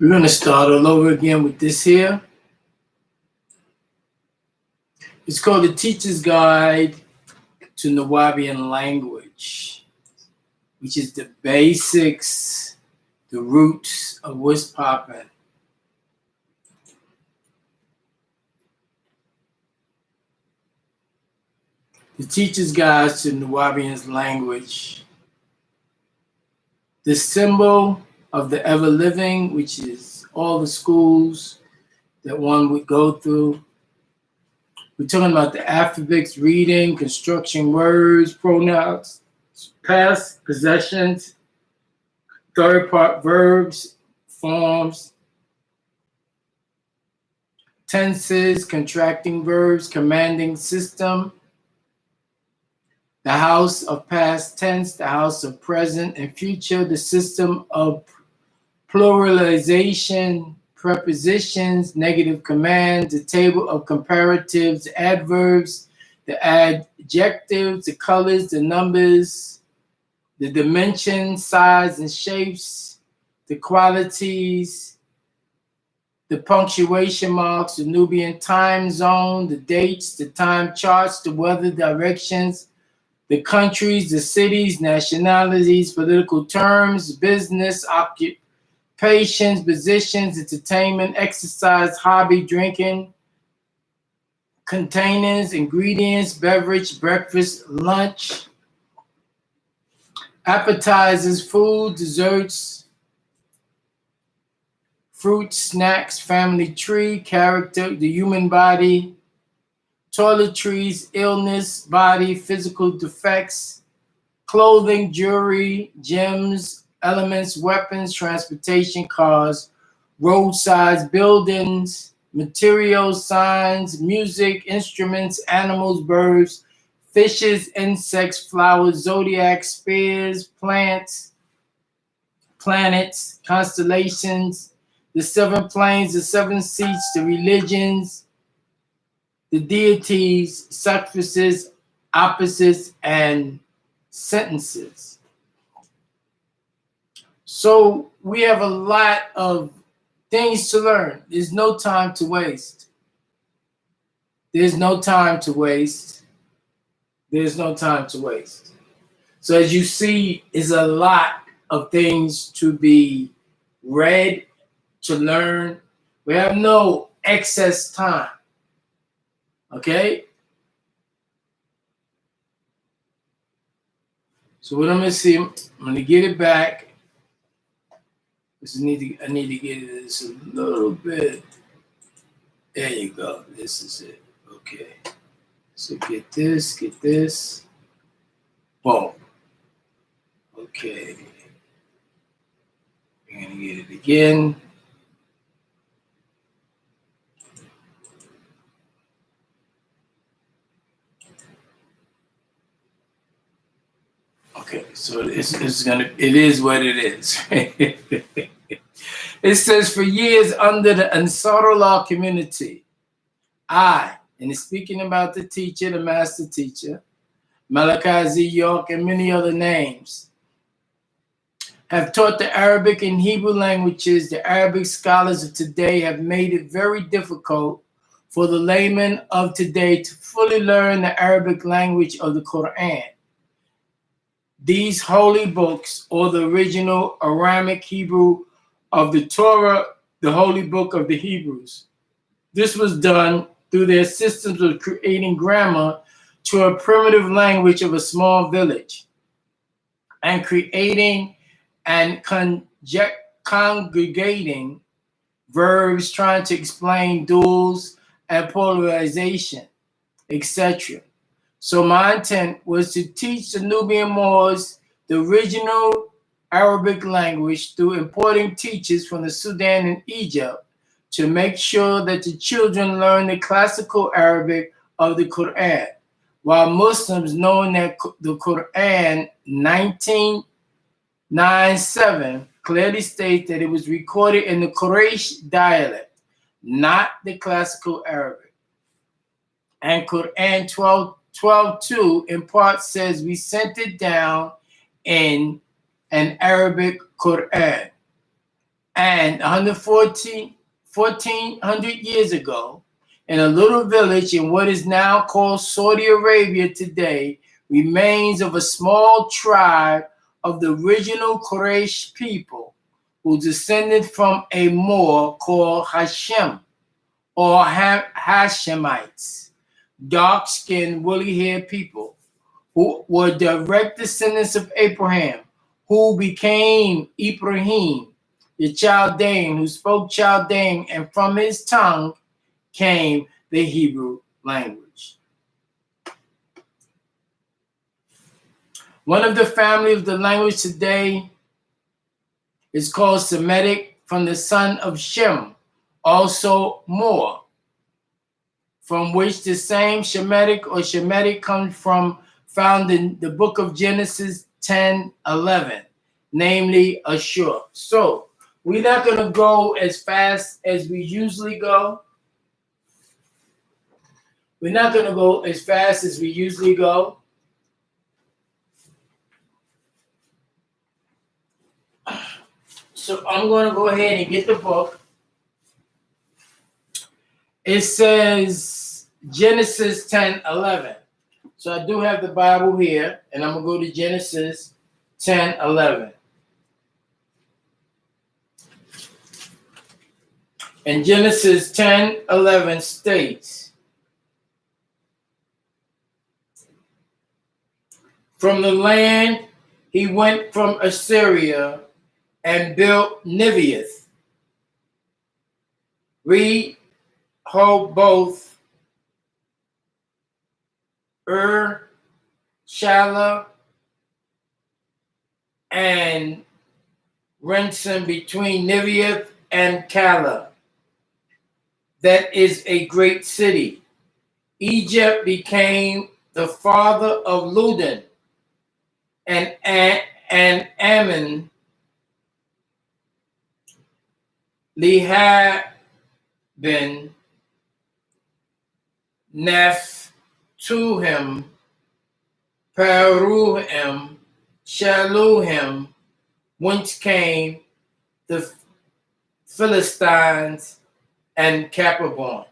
We're going to start all over again with this here. It's called The Teacher's Guide to N.Y.C Language, which is the basics, the roots of what's popping. The Teacher's Guide to N.Y.C Language. The symbol of the ever-living, which is all the schools that one would go through. We're talking about the alphabets, reading, construction words, pronouns, past possessions, third part verbs, forms, tenses, contracting verbs, commanding system, the house of past tense, the house of present and future, the system of pluralization, prepositions, negative commands, the table of comparatives, adverbs, the adjectives, the colors, the numbers, the dimensions, size and shapes, the qualities, the punctuation marks, the Nubian time zone, the dates, the time charts, the weather directions, the countries, the cities, nationalities, political terms, business, occupations, positions, entertainment, exercise, hobby, drinking, containers, ingredients, beverage, breakfast, lunch, appetizers, food, desserts, fruit, snacks, family tree, character, the human body, toiletries, illness, body, physical defects, clothing, jewelry, gems, elements, weapons, transportation, cars, roadsides, buildings, materials, signs, music, instruments, animals, birds, fishes, insects, flowers, zodiac, spheres, plants, planets, constellations, the seven planes, the seven seats, the religions, the deities, suffixes, opposites, and sentences. So we have a lot of things to learn. There's no time to waste. There's no time to waste. There's no time to waste. So as you see, is a lot of things to be read, to learn. We have no excess time. Okay? So what I'm gonna see, I'm gonna get it back. I need to get this a little bit. There you go. This is it. Okay. So get this. Boom. Okay. We're gonna get it again. Okay, so it is what it is. It says, for years under the Ansarullah community, and it's speaking about the teacher, the master teacher, Malachi Z. York, and many other names, have taught the Arabic and Hebrew languages. The Arabic scholars of today have made it very difficult for the layman of today to fully learn the Arabic language of the Quran. These holy books, or the original Aramaic Hebrew of the Torah, the holy book of the Hebrews. This was done through their systems of creating grammar to a primitive language of a small village, and creating and congregating verbs, trying to explain duals and polarization, etc. So my intent was to teach the Nubian Moors the original Arabic language through importing teachers from the Sudan and Egypt to make sure that the children learn the classical Arabic of the Quran, while Muslims, knowing that the Quran 1997 clearly states that it was recorded in the Quraysh dialect, not the classical Arabic. And Quran 12:2 in part says we sent it down in an Arabic Quran. And 1400 years ago, in a little village in what is now called Saudi Arabia today, remains of a small tribe of the original Quraysh people who descended from a Moor called Hashem or Hashemites, dark-skinned, woolly-haired people who were direct descendants of Abraham, who became Ibrahim, the Chaldean, who spoke Chaldean, and from his tongue came the Hebrew language. One of the family of the language today is called Semitic, from the son of Shem, also Moor, from which the same Shemitic or Shemitic comes from, found in the book of Genesis 10:11, namely Ashur. So we're not going to go as fast as we usually go. We're not going to go as fast as we usually go. So I'm going to go ahead and get the book. It says Genesis 10:11. So I do have the Bible here, and I'm going to go to Genesis 10:11. And Genesis 10:11 states, from the land he went from Assyria and built Neviath, Rehoboth, Shala, and Renson between Neviath and Cala. That is a great city. Egypt became the father of Ludan, and Ammon, Lehabin, Nephtuhim, Paruhim, Shaluhim, whence came the Philistines and Capernaum.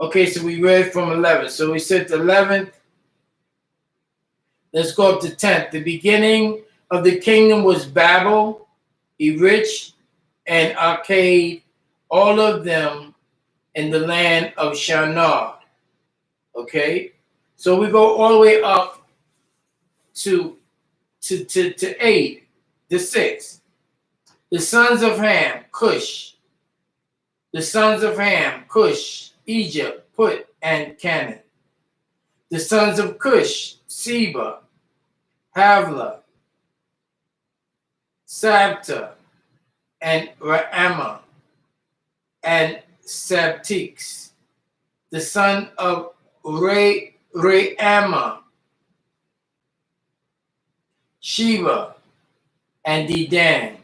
Okay, so we read from 11. So we said the 11th. Let's go up to 10th. The beginning of the kingdom was Babel, Erich, and Arcade, all of them in the land of Shinar. Okay, so we go all the way up to 8, the 6. The sons of Ham, Cush. The sons of Ham, Cush, Egypt, Put, and Canaan. The sons of Cush, Seba, Havla, Sabta, and Raama, and Sabtix. The son of Reama, Sheba, and Dedan.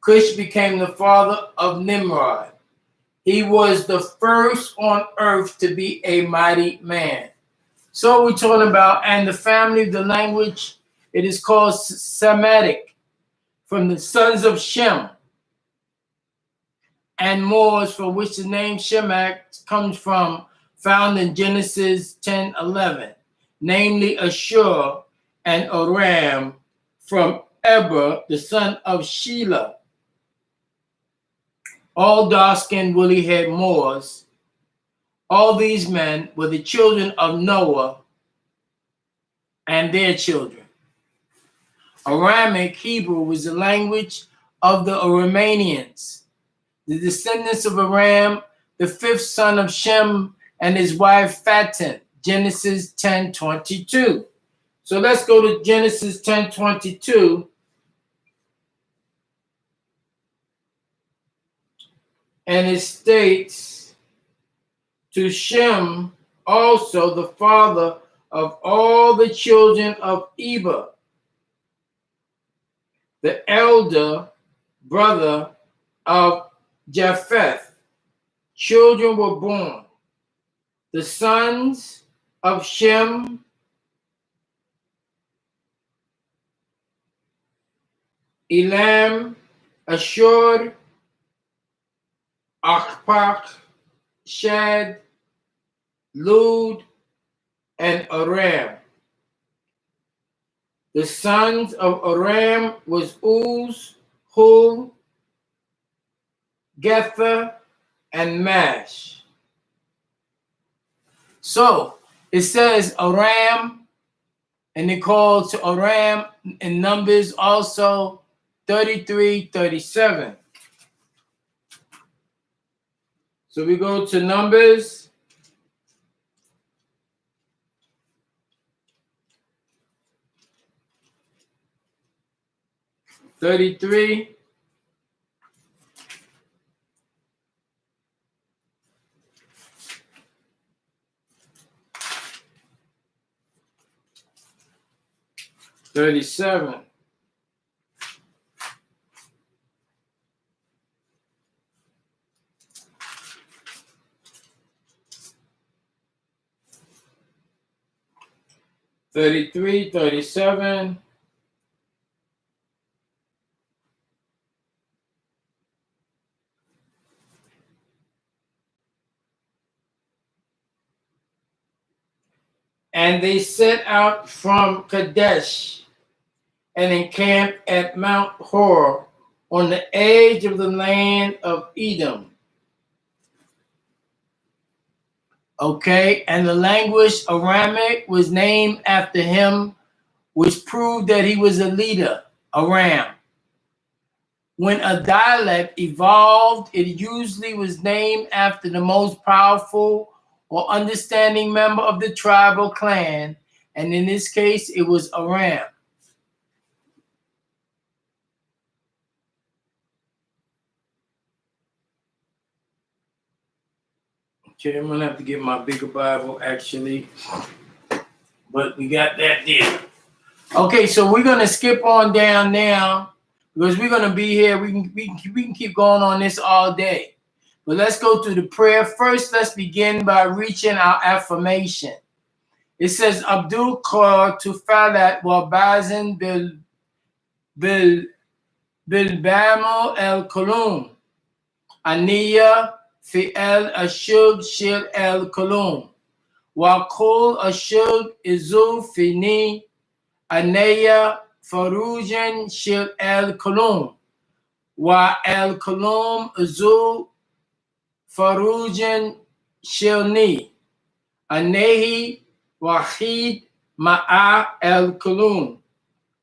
Cush became the father of Nimrod. He was the first on earth to be a mighty man. So we're talking about, and the family of the language, it is called Semitic, from the sons of Shem, and Moors, from which the name Shemak comes from, found in Genesis 10:11, namely Ashur and Aram, from Eber, the son of Shelah. All dark-skinned, woolly-haired Moors. All these men were the children of Noah and their children. Aramic Hebrew was the language of the Aramanians, the descendants of Aram, the fifth son of Shem, and his wife Fatin, Genesis 10:22. So let's go to Genesis 10:22. And it states, to Shem also the father of all the children of Eber, the elder brother of Japheth, children were born. The sons of Shem, Elam, Ashur, Akpak, Shad, Lud, and Aram. The sons of Aram was Uz, Hul, Gether, and Mash. So it says Aram, and it calls to Aram in Numbers also 33, 37. So we go to Numbers 33. $37. $33, $37. And they set out from Kadesh and encamped at Mount Hor on the edge of the land of Edom. Okay, and the language Aramic was named after him, which proved that he was a leader, Aram. When a dialect evolved, it usually was named after the most powerful or understanding member of the tribe or clan, and in this case, it was Aram. Okay, I'm gonna have to get my bigger Bible actually, but we got that there. Okay, so we're gonna skip on down now because we're gonna be here. We can keep going on this all day, but let's go to the prayer first. Let's begin by reaching our affirmation. It says, Abdul Qur to Falat wa Bazin bil Bamo el Kulum. Aniya fi el Ashug shil el Kulum. Wa Kul Ashug izu fini. Anaya Farujan shil el Kulum. Wa el Kulum izu Farujan shilni. Anehi Wahid Ma'a el Kulun.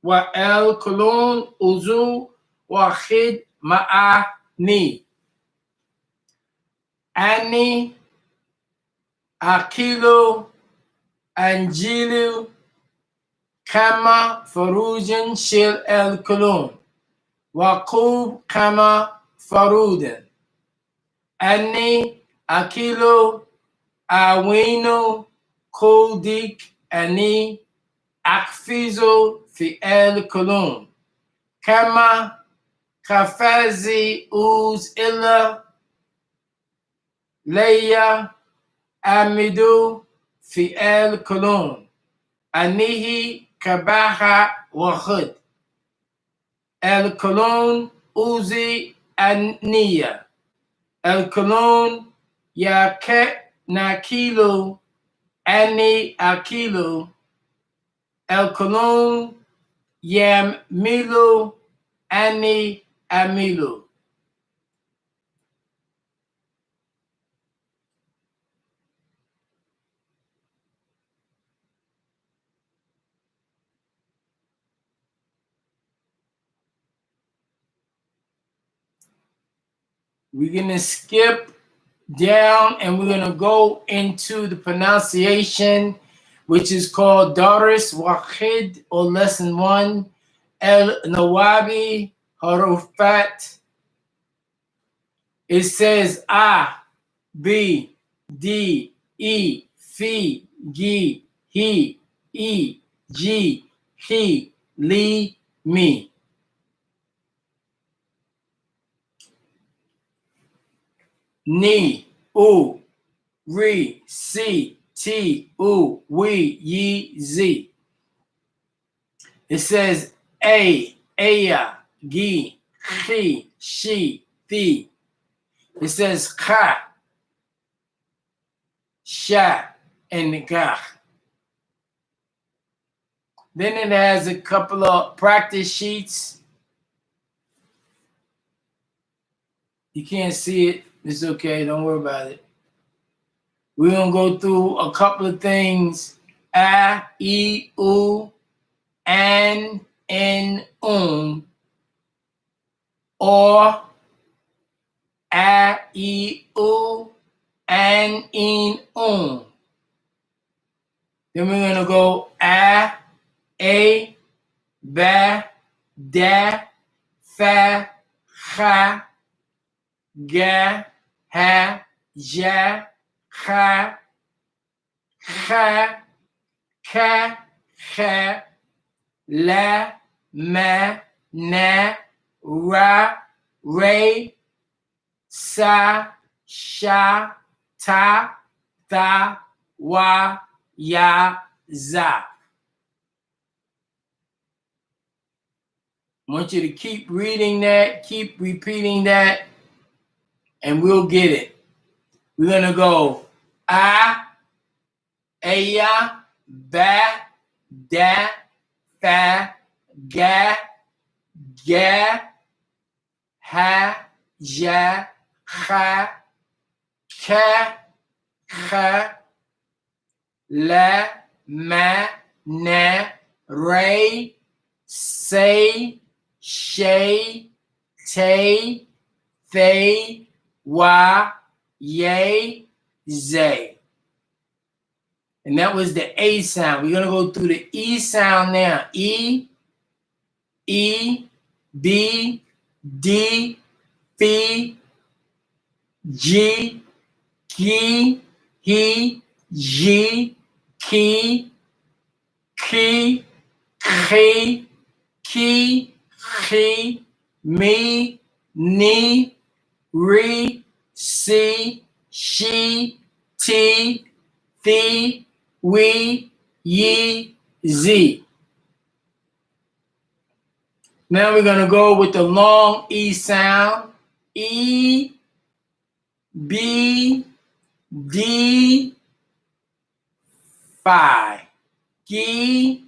Wa el Kulun Uzu Wahid Ma'a Ni. Ani Akilu Anjilu Kama Farujan Shil el Kulun. Waqub Kama Faruden. Ani Akilu Awinu Kuldik Ani Akfizo fi el Kulun. Kama Kafazi Uz Illa Leia Amidu fi el Kulun. Anihi Kabaha Wahud. El Kulun Uzi Aniya. El Kulun Yaket Nakilu Ani Akilu. El Kulun Yamilu Ani Amilu. We're going to skip down and we're going to go into the pronunciation, which is called Daris Wahid, or lesson 1, El Nawabi Harufat It says I, B, D, E, F, G, He, E, G, He, Li, Me. Ni, U, Re, Si, Ti, U, We, Ye, Z. It says A, Aya, Gi, Chi, She, Thi. It says Ka, Sha, and Ga. Then it has a couple of practice sheets. You can't see it. It's okay. Don't worry about it. We're going to go through a couple of things. A, E, U, An, En, or A, E, U, An, En, Then we're going to go A, Ba, Da, Fa, Cha, Ga, Ha, Ja, Cha, Cha, Ka, Cha, La, Ma, Na, Ra, Re, Sa, Sha, Ta, Tha, Wa, Ya, Za. I want you to keep reading that, keep repeating that, and we'll get it. We're going to go A, Aya, Ba, Da, Fa, Ga, Ga, Ha, Ja, Cha, Ka, Cha, La, Ma, Na, Re, Say, Shay, Tay, Thay, Wa, Yay, Zay. And that was the A sound. We're going to go through the E sound now. E, E, B, D, F, G, G, He, G, Ki, Ki, Chi, Ki, Chi, Me, Ni, Re, Si, She, Ti, Thi, We, Ye, Z. Now we're going to go with the long E sound. E, B, D, Phi, Gi,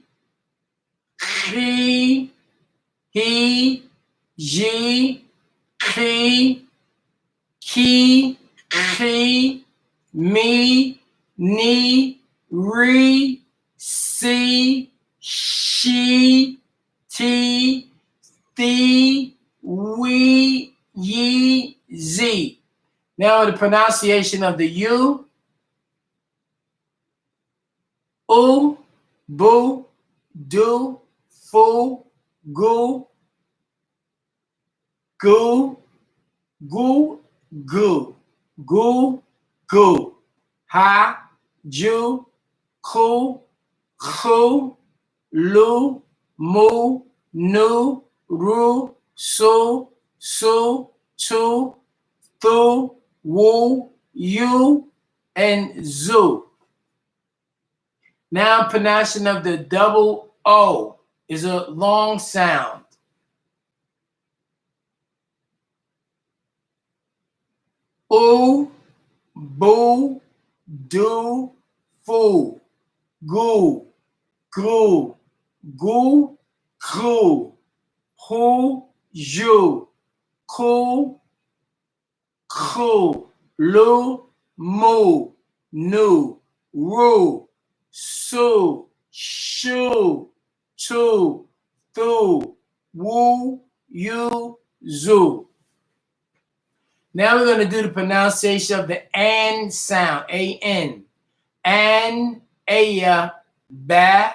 Chi, He, Ji, Chi, Ki, Chi, Me, Ni, Re, Si, She, Ti, Thi, We, Ye, Z. Now the pronunciation of the U. U, Bu, Du, Fu, Gu, Gu, Gu, Gu, Gu, Gu, Ha, Ju, Ku, Khu, Lu, Mu, Nu, Ru, Su, Su, Tu, Thu, Wu, Yu, and Zu. Now pronunciation of the double O is a long sound. U, Bu, Du, Fu, Gu, Gu, Gu, Gu, Hu, Ju, Ku, Khu, Lu, Mu, Nu, Ru, Su, Shu, Tu, Thu, Wu, Yu, Zu. Now we're going to do the pronunciation of the An sound, A-N. An, Aya, Ba,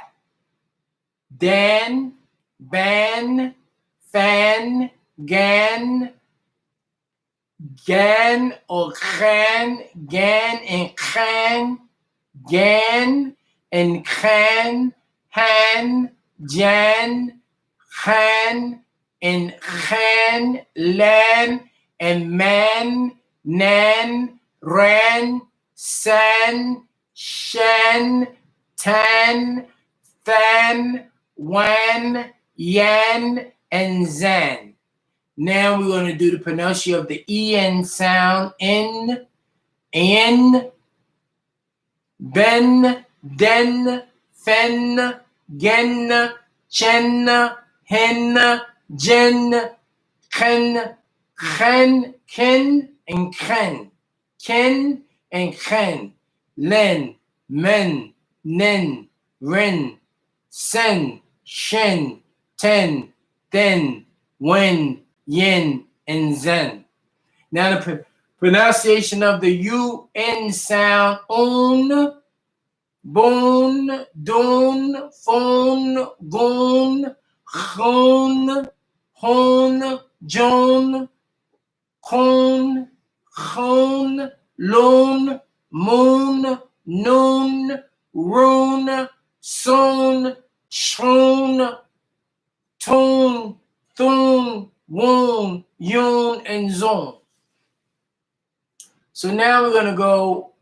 Dan, Ban, Fan, Gan, gan or khan, gan and khan, gan and khan, han, jan, khan and khan, lan and man, nan, ran, san, shan, tan, than, wan, yan, and zan. Now we're going to do the pronunciation of the en sound. In, ben, den, fen, gen, chen, hen, jen, ken, ken, and ken. Ken and ken. Len, men, nen, ren, sen, shen, ten, then, when, yin, and zen. Now the pronunciation of the UN sound: on, bone, don, phone, gone, hone, hone, John, cone, hone, loan, moon, noon, roon, sown, shown, tone, thune, woon, yoon, and zone. So now we're going to go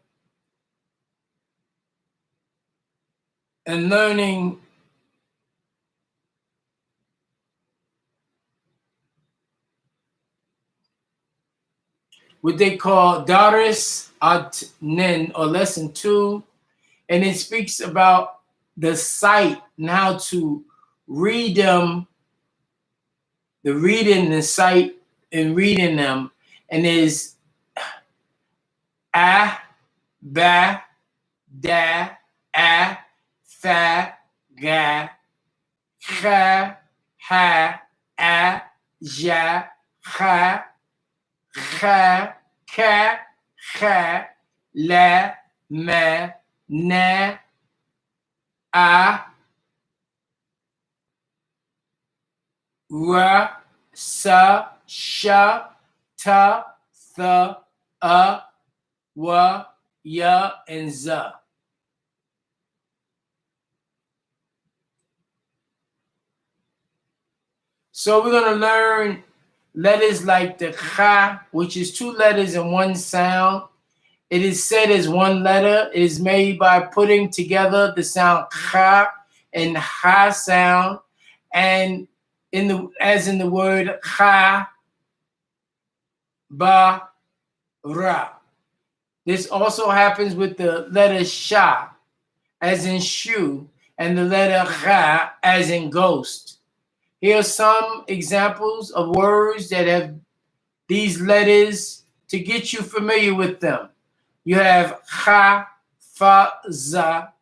and learning what they call Daris at Nen, or lesson 2. And it speaks about the sight and how to read them, the reading, the sight, and reading them. And is a, ba, da, a, fa, ga, kha, ha, a, ja, kha, kha, ka, kha, la, ma, na, a, ra, sa, sha, ta, tha, wa, ya, and za. So we're going to learn letters like the kha, which is 2 letters and 1 sound. It is said as 1 letter. It is made by putting together the sound kha and ha sound, and as in the word kha, ba, ra. This also happens with the letter sha, as in shoe, and the letter kha, as in ghost. Here are some examples of words that have these letters to get you familiar with them. You have kha, fa, za,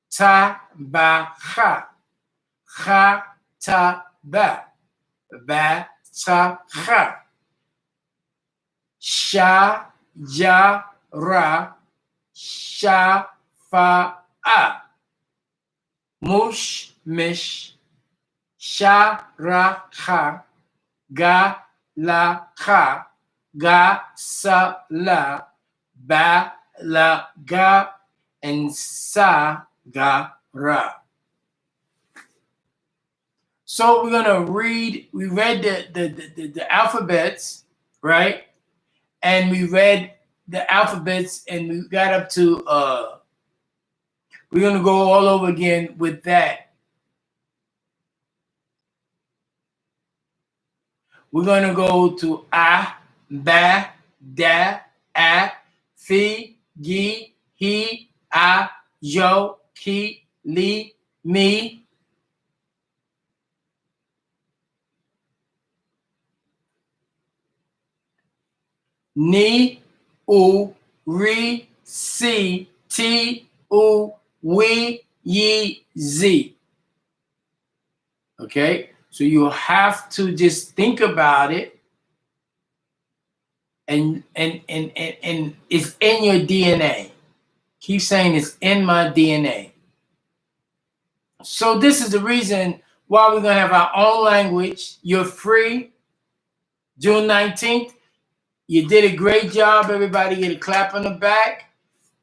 ta, ba, kha, ta, ba, ta, kha, sha, ja, ra, sha, fa, a, mush, mish, sha, ra, kha, ga, la, kha, ga, sa, la, ba, la, ga, and sa, ga, ra. So we're gonna read. We read the alphabets, right? And we read the alphabets, and we got up to. We're gonna go all over again with that. We're gonna go to a, ba, da, a, fi, gi, he, a, yo, ki, li, me. Ni, u, ri, si, ti, u, we, ye, z. Okay, so you have to just think about it, and it's in your DNA. Keep saying it's in my DNA. So this is the reason why we're gonna have our own language. You're free. June 19th, You did a great job. Everybody get a clap on the back,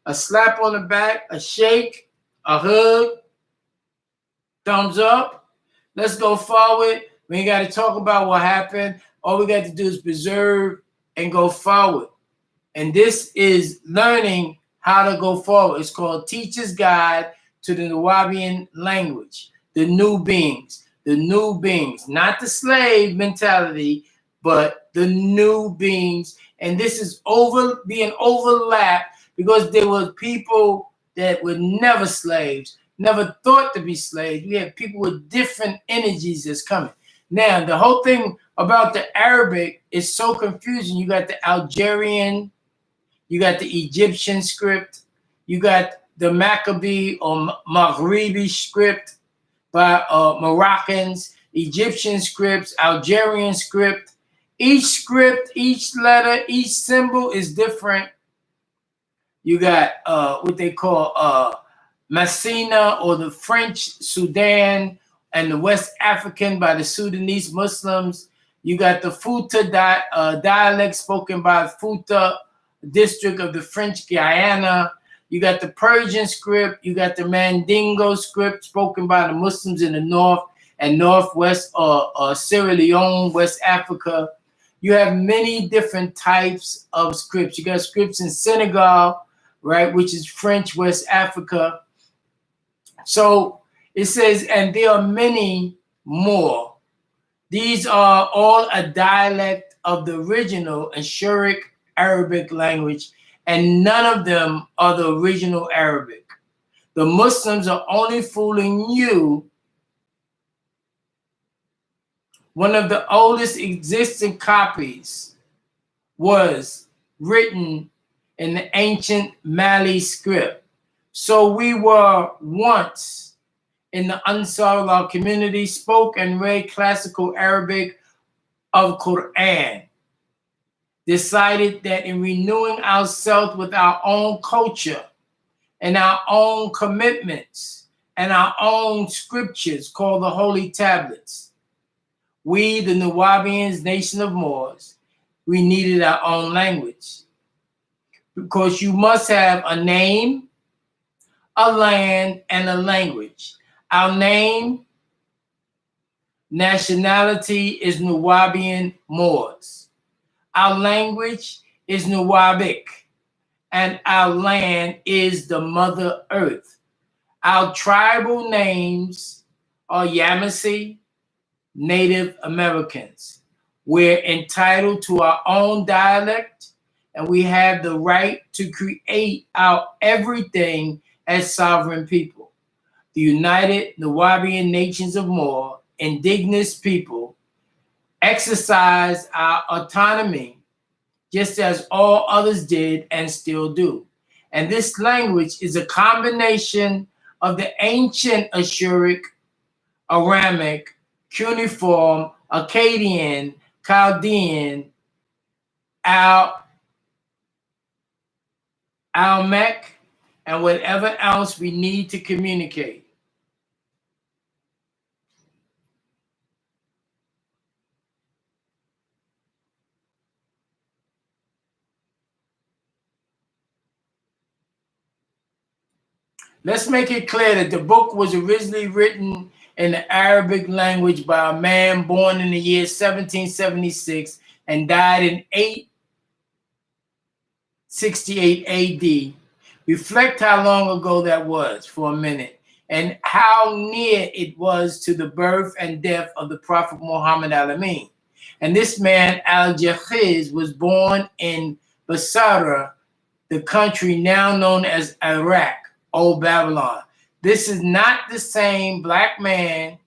a slap on the back, a shake, a hug, thumbs up. Let's go forward. We ain't got to talk about what happened. All we got to do is preserve and go forward. And this is learning how to go forward. It's called Teacher's Guide to the Nubian Language. The new beings, not the slave mentality, but the new beings. And this is being overlapped because there were people that were never slaves, never thought to be slaves. We have people with different energies that's coming. Now, the whole thing about the Arabic is so confusing. You got the Algerian, you got the Egyptian script, you got the Maccabee or Maghribi script by Moroccans, Egyptian scripts, Algerian script. Each letter, each symbol is different. You got what they call Messina or the French Sudan and the West African by the Sudanese Muslims. You got the Fouta dialect spoken by Fouta district of the French Guyana. You got the Persian script. You got the Mandingo script spoken by the Muslims in the north and northwest or Sierra Leone, West Africa. You have many different types of scripts. You got scripts in Senegal, right, which is French, West Africa. So it says, and there are many more. These are all a dialect of the original Ashuric Arabic language, and none of them are the original Arabic. The Muslims are only fooling you. One of the oldest existing copies was written in the ancient Mali script. So we were once in the Ansarullah community, spoke and read classical Arabic of Quran. Decided that in renewing ourselves with our own culture and our own commitments and our own scriptures called the Holy Tablets, we, the Nubians, nation of Moors, we needed our own language. Because you must have a name, a land, and a language. Our name, nationality is Nubian Moors. Our language is Nuwabic, and our land is the Mother Earth. Our tribal names are N.Y.C, Native Americans. We're entitled to our own dialect, and we have the right to create our everything as sovereign people. The United Nubian Nations of Moor, indigenous people, exercise our autonomy just as all others did and still do. And this language is a combination of the ancient Ashuric, Aramic, cuneiform, Akkadian, Chaldean, Almec, and whatever else we need to communicate. Let's make it clear that the book was originally written in the Arabic language by a man born in the year 1776 and died in 868 AD. Reflect how long ago that was for a minute and how near it was to the birth and death of the Prophet Muhammad al-Amin. And this man, Al-Jahiz, was born in Basra, the country now known as Iraq, Old Babylon. This is not the same black man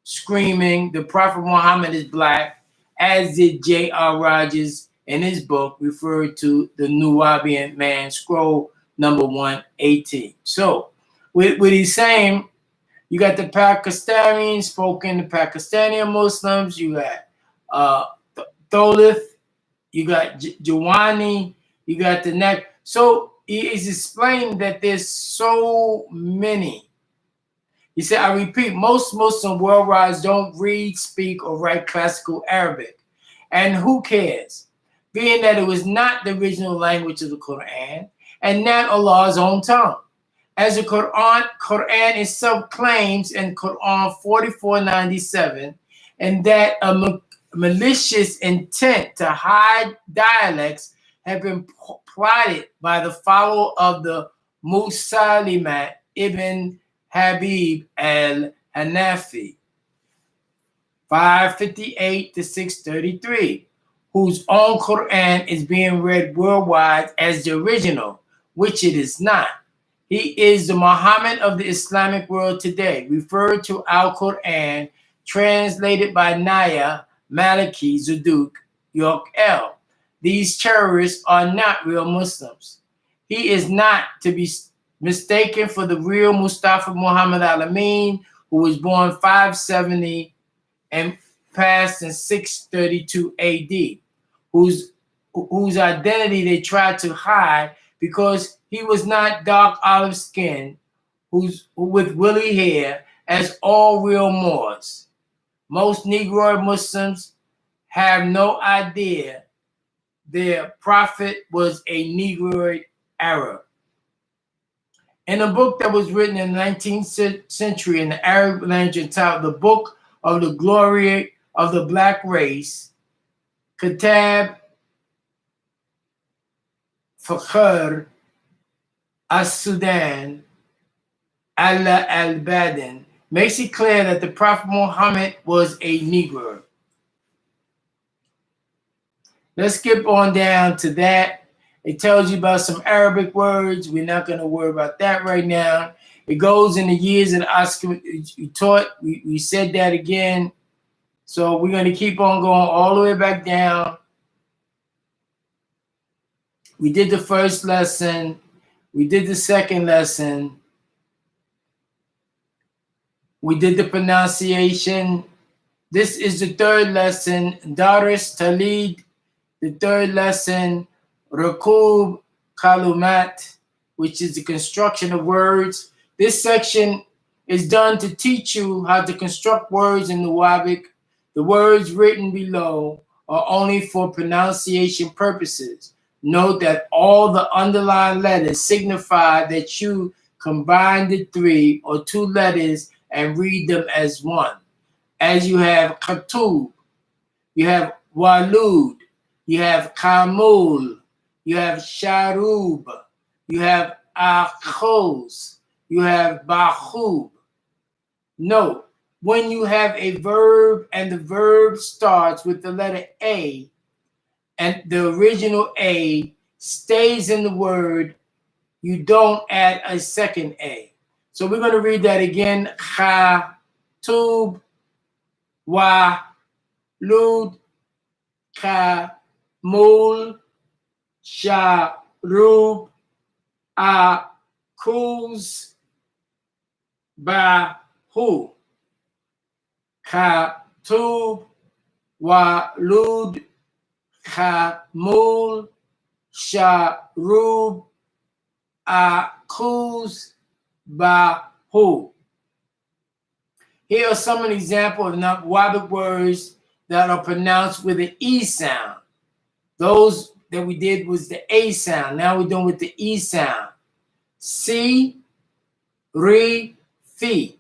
screaming the Prophet Muhammad is black, as did J.R. Rogers in his book referred to the Nubian man, scroll number 118. So what he's saying, you got the Pakistani spoken, the Pakistani Muslims, you got Tholith, you got Jawani, you got the neck. So he is explaining that there's so many. He said, I repeat, most Muslim worldwide don't read, speak, or write classical Arabic. And who cares? being that it was not the original language of the Quran and not Allah's own tongue. As the Quran itself claims in Quran 4497, and that a malicious intent to hide dialects have been plotted by the follower of the Musalimat ibn Habib al-Hanafi, 558 to 633, whose own Quran is being read worldwide as the original, which it is not. He is the Muhammad of the Islamic world today, referred to Al-Quran, translated by Naya Maliki Zaduk York L. These terrorists are not real Muslims. He is not to be mistaken for the real Mustafa Muhammad al-Amin, who was born 570 and passed in 632 AD, whose identity they tried to hide because he was not dark olive skin, with woolly hair, as all real Moors. Most Negroid Muslims have no idea their prophet was a Negroid Arab. In a book that was written in the 19th century in the Arab language entitled The Book of the Glory of the Black Race, Kitab Fakhr as-Sudan Allah al-Badin makes it clear that the Prophet Muhammad was a Negro. Let's skip on down to that. It tells you about some Arabic words. We're not going to worry about that right now. It goes in the years that Oscar taught. We said that again. So we're going to keep on going all the way back down. We did the first lesson. We did the second lesson. We did the pronunciation. This is the third lesson, Daris Talid. The third lesson, Rakub Kalumat, which is the construction of words. This section is done to teach you how to construct words in Nuwabic. The words written below are only for pronunciation purposes. Note that all the underlined letters signify that you combine the 3 or 2 letters and read them as one. As you have Khatub, you have Walud, you have Kamul, you have Sharub, you have Akhos, you have Bahub. Note, when you have a verb and the verb starts with the letter A and the original A stays in the word, you don't add a second A. So we're going to read that again. Khatub, Walud, Kamul, Sharub, Akhos, Bahu. Khatub, Walud, Kamul, Sharub, Akhos, Bahu. Here are some examples of Nawabic words that are pronounced with an E sound. Those that we did was the A sound. Now we're doing with the E sound. Si, Ri, Fi.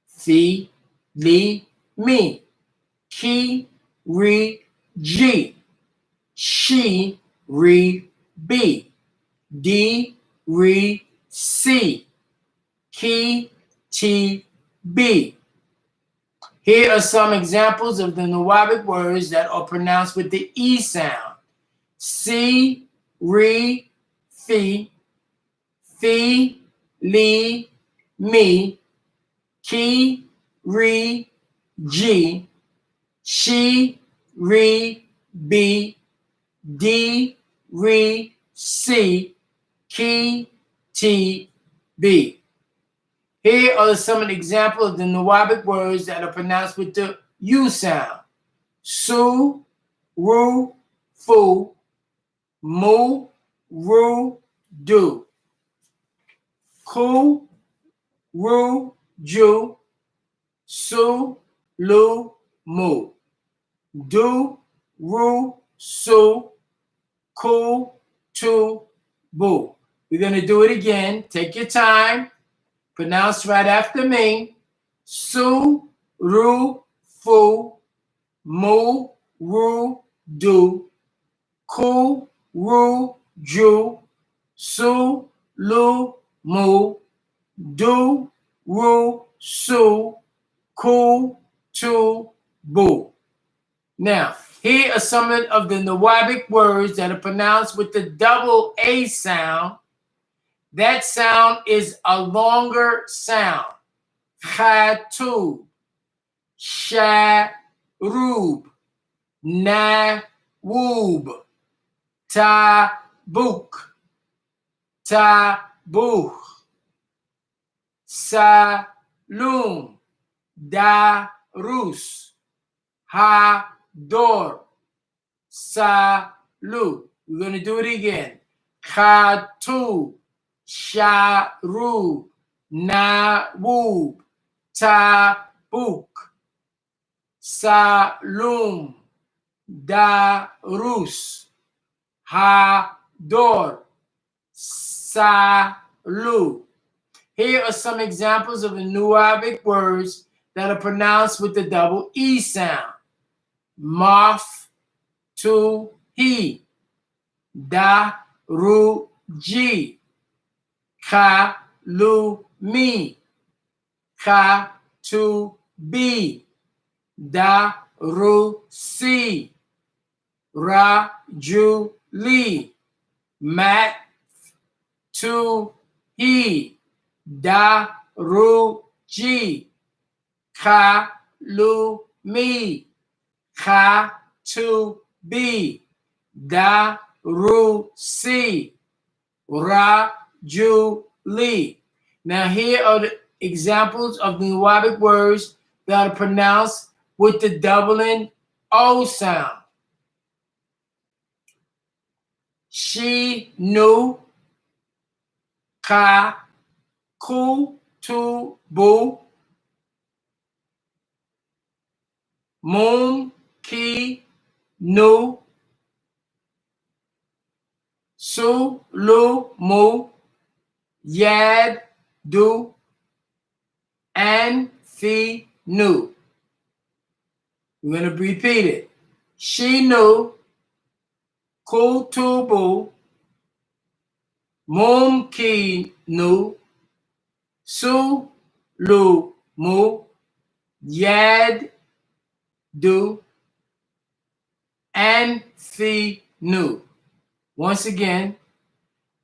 Fi, Li, Mi. Ki, Ri, Ji. She, Ri, Bi. Di, Ri, Si. Ki, Ti, B. Here are some examples of the Nuwabic words that are pronounced with the E sound. Si, Ri, Fi. Fi, Li, Mi. Ki, Ri, Ji. She, Ri, Bi. Di, Ri, Si. Ki, Ti, B. Here are some of the examples of the Nuwabic words that are pronounced with the U sound. Su, Ru, Fu. Mu, Ru, Du. Ku, Ru, Ju. Su, Lu, Mu. Du, Ru, su, ku, tu, bu. We're going to do it again. Take your time. Pronounce right after me. Su, ru, fu, mu, ru, du, ku, ru, ju, su, lu, mu, du, ru, su, ku, tu, bu. Now, here are some of the Nawabic words that are pronounced with the double A sound. That sound is a longer sound. Khatub, sharub, nawub, tabuk, tabuh, salum, darus, hador, salu. We're going to do it again. Khatub, sharub, nawub, tabuk, salum, darus, hador, salu. Here are some examples of the Nawabic words that are pronounced with the double E sound. Maf, tu, he, da, ru, ji, ka, lu, mi, ka, tu, bi, da, ru, si, ra, ju, li, mat, tu, he, da, ru, ji, ka, lu, mi, ka, tu, bi, da, ru, si, ra, ju, li. Now here are the examples of the Nawabic words that are pronounced with the doubling O sound. She, nu, ka, ku, tu, bu, moon, ki, nu, su, lu, mu, yad, du, and fi, nu. We're going to repeat it. She knew, ku, tu, bu, moon, ki, nu, su, lu, mu, yad, du, and fi, nu. Once again,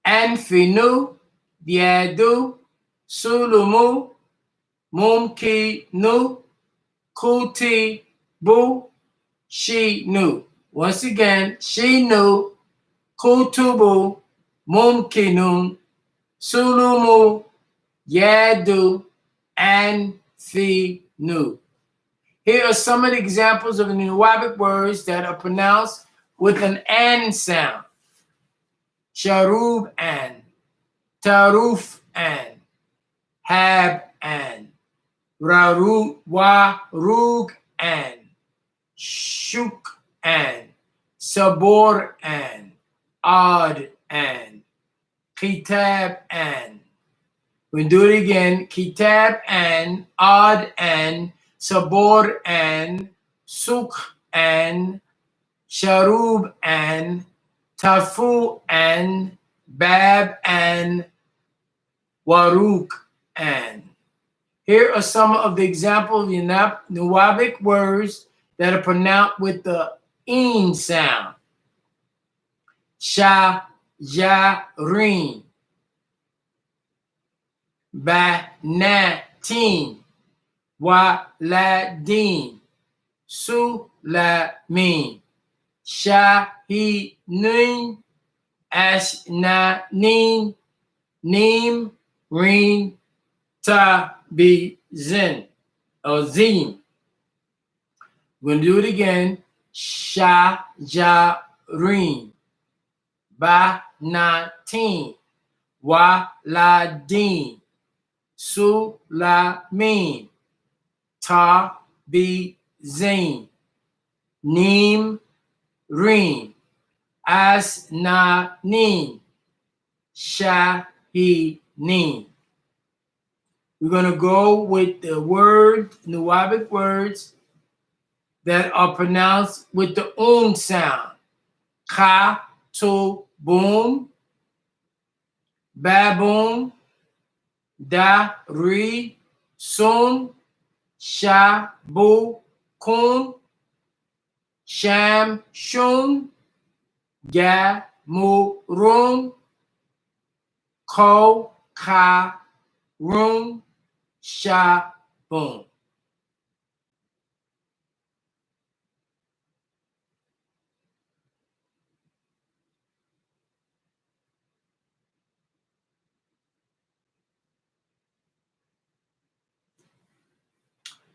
and fi, nu, yad, du, su, lu, mu, moon, ki, nu, ku, ti, bu, she knew. Once again, she knew, ku, tu, bu, moon, ki, nu, su, lu, mu, yad, du, and fi, nu. Here are some of the examples of the Nawabic words that are pronounced with an N sound. Sharub an, taruf an, hab an, warug an, shuk an, sabor an, ad an, kitab an. We'll do it again. Kitab an, ad an, sabor an, suk an, sharub an, tafu an, bab an, waruk an. Here are some of the examples of Nawabic words that are pronounced with the een sound. Sha, ja, rin. Banatin, waladin, sulamin, shahinin, ashnanin, nim, rin, tabizin, or zin. We're going to do it again. Shajarin, banatin, waladin, sulamin, tabizin, nim, Reem, Asnanim, Shahinim. We're going to go with the Nuwabic words that are pronounced with the sound. Ka, to, boom, baboon, da, ri, sun, sha, bu, kun, sham, shun, ga, mu, run, ko, ka, run, sha, boom.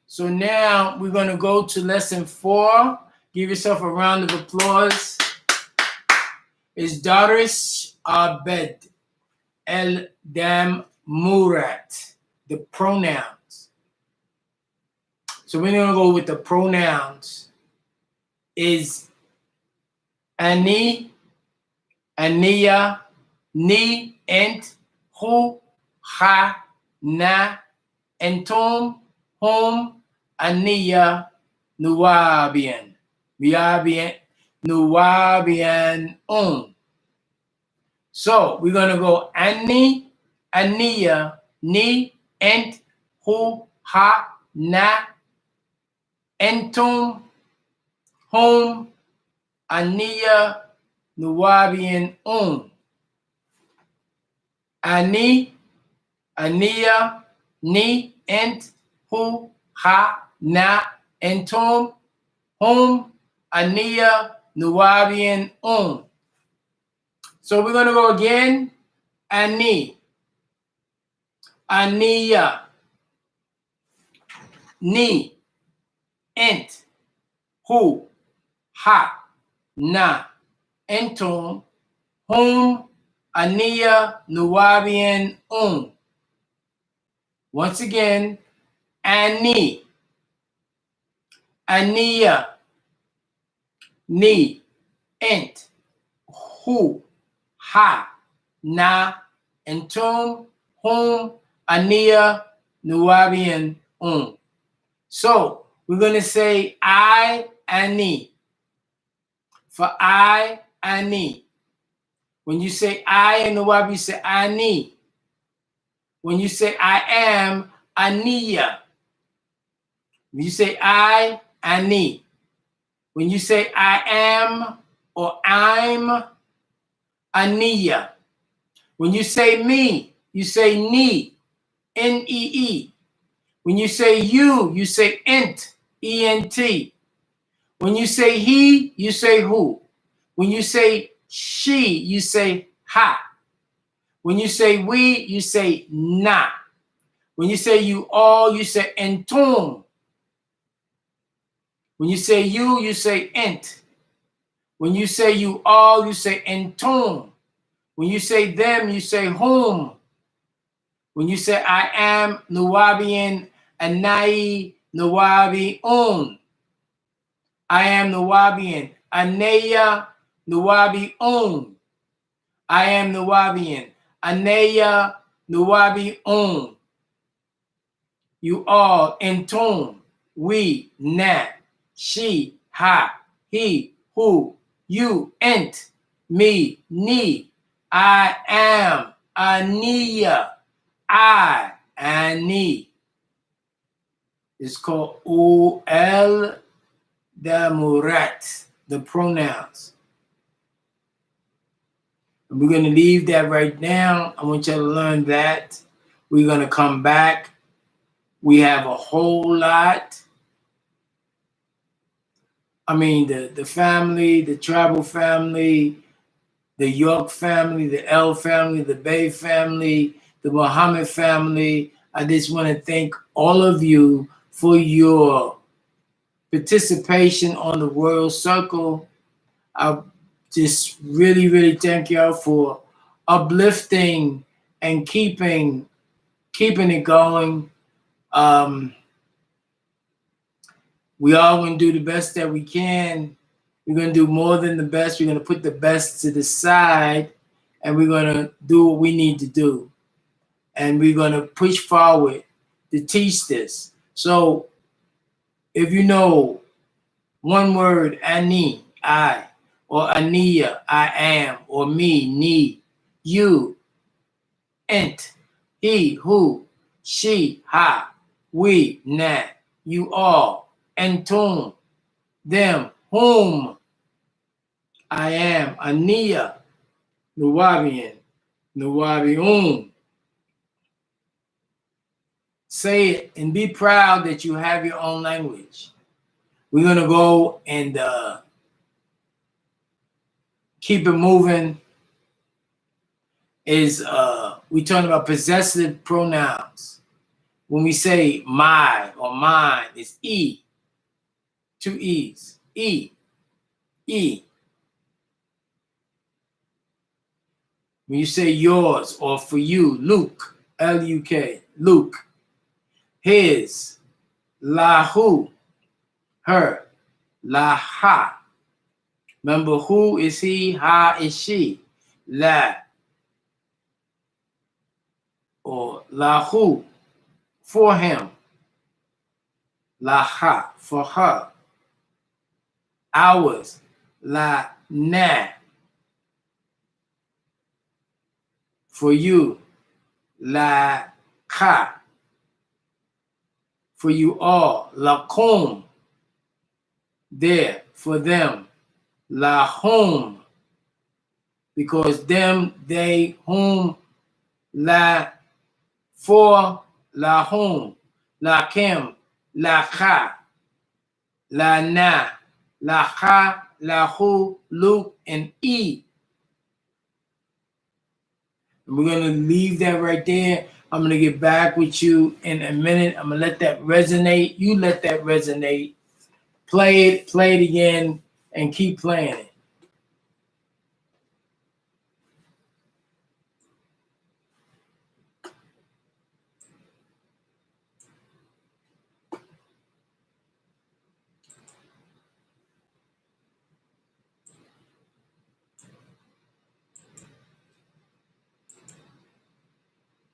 So now we're going to go to lesson 4. Give yourself a round of applause. It's Daris Abed El Dam Murat, the pronouns. So we're going to go with the pronouns. Is Ani, Ania, Ni, Ent, Hu, Ha, Na, Entom, Hom, Ania, Nuwabian. Nuwabian, So we're going to go Ani, Ania, Ni, Ent, Hu, Ha, Na, Entom, Hom, Ania, Nuwabian, Ani, Ania, Ni, Ent, Hu, Ha, Na, Entom, Hom, Ania, Nuwabian, So we're going to go again. Ani, Ania, Ni, Ent, Hu, Ha, Na, Entom, Hom, Ania, Nuwabian, Once again, Ani, Ania, Ni, Ent, Hu, Ha, Na, Entom, Hom, Ania, Nuwabian, So we're going to say I, Ani. For I, Ani. When you say I in Nuwabi, you say Ani. When you say I am, Ania. When you say I, Ani. When you say I am or I'm, Ania. When you say me, you say Ni, N-E-E. When you say you say Ent, E-N-T. When you say he, you say who. When you say she, you say ha. When you say we, you say na. When you say you all, you say entum. When you say you say ent. When you say you all, you say entum. When you say them, you say whom. When you say I am Nuwabian, Anai Nuwabi I am Nuwabian, Anaya Nuwabi I am Nuwabian, Anaya Nuwabi You all, entum, we, na, she, ha, he, who, you, ent, me, ni, I am, Ania, I, Ani. It's called Ul Damurat, the pronouns. And we're going to leave that right now. I want you to learn that. We're going to come back. We have a whole lot. I mean, the family, the tribal family, the York family, the L family, the Bay family, the Muhammad family. I just want to thank all of you for your participation on the World Circle. I just really, really thank y'all for uplifting and keeping it going. We all going to do the best that we can. We're going to do more than the best. We're going to put the best to the side, and we're going to do what we need to do. And we're going to push forward to teach this. So if you know one word, ani, I, or ania, I am, or me, ni, you, ent, he, who, she, ha, we, na, you all, entum, them, whom, I am, ania, nuwabian, nuwabiun. Say it and be proud that you have your own language. We're going to go and keep it moving. We talking about possessive pronouns. When we say my or mine, it's E. 2 E's. E. E. When you say yours or for you, Luke, L-U-K, Luke. His, lahu, her, laha. Remember, who is he, ha is she, la, or lahu, for him, laha, for her. Ours, la, na, for you, la, ka, for you all, lakum, there, for them, lahum, because them, they, whom, la, for, lahum, lakim, lacha, la na, lacha, lahu, luke, and e. And we're going to leave that right there. I'm going to get back with you in a minute. I'm going to let that resonate. You let that resonate. Play it again, and keep playing it.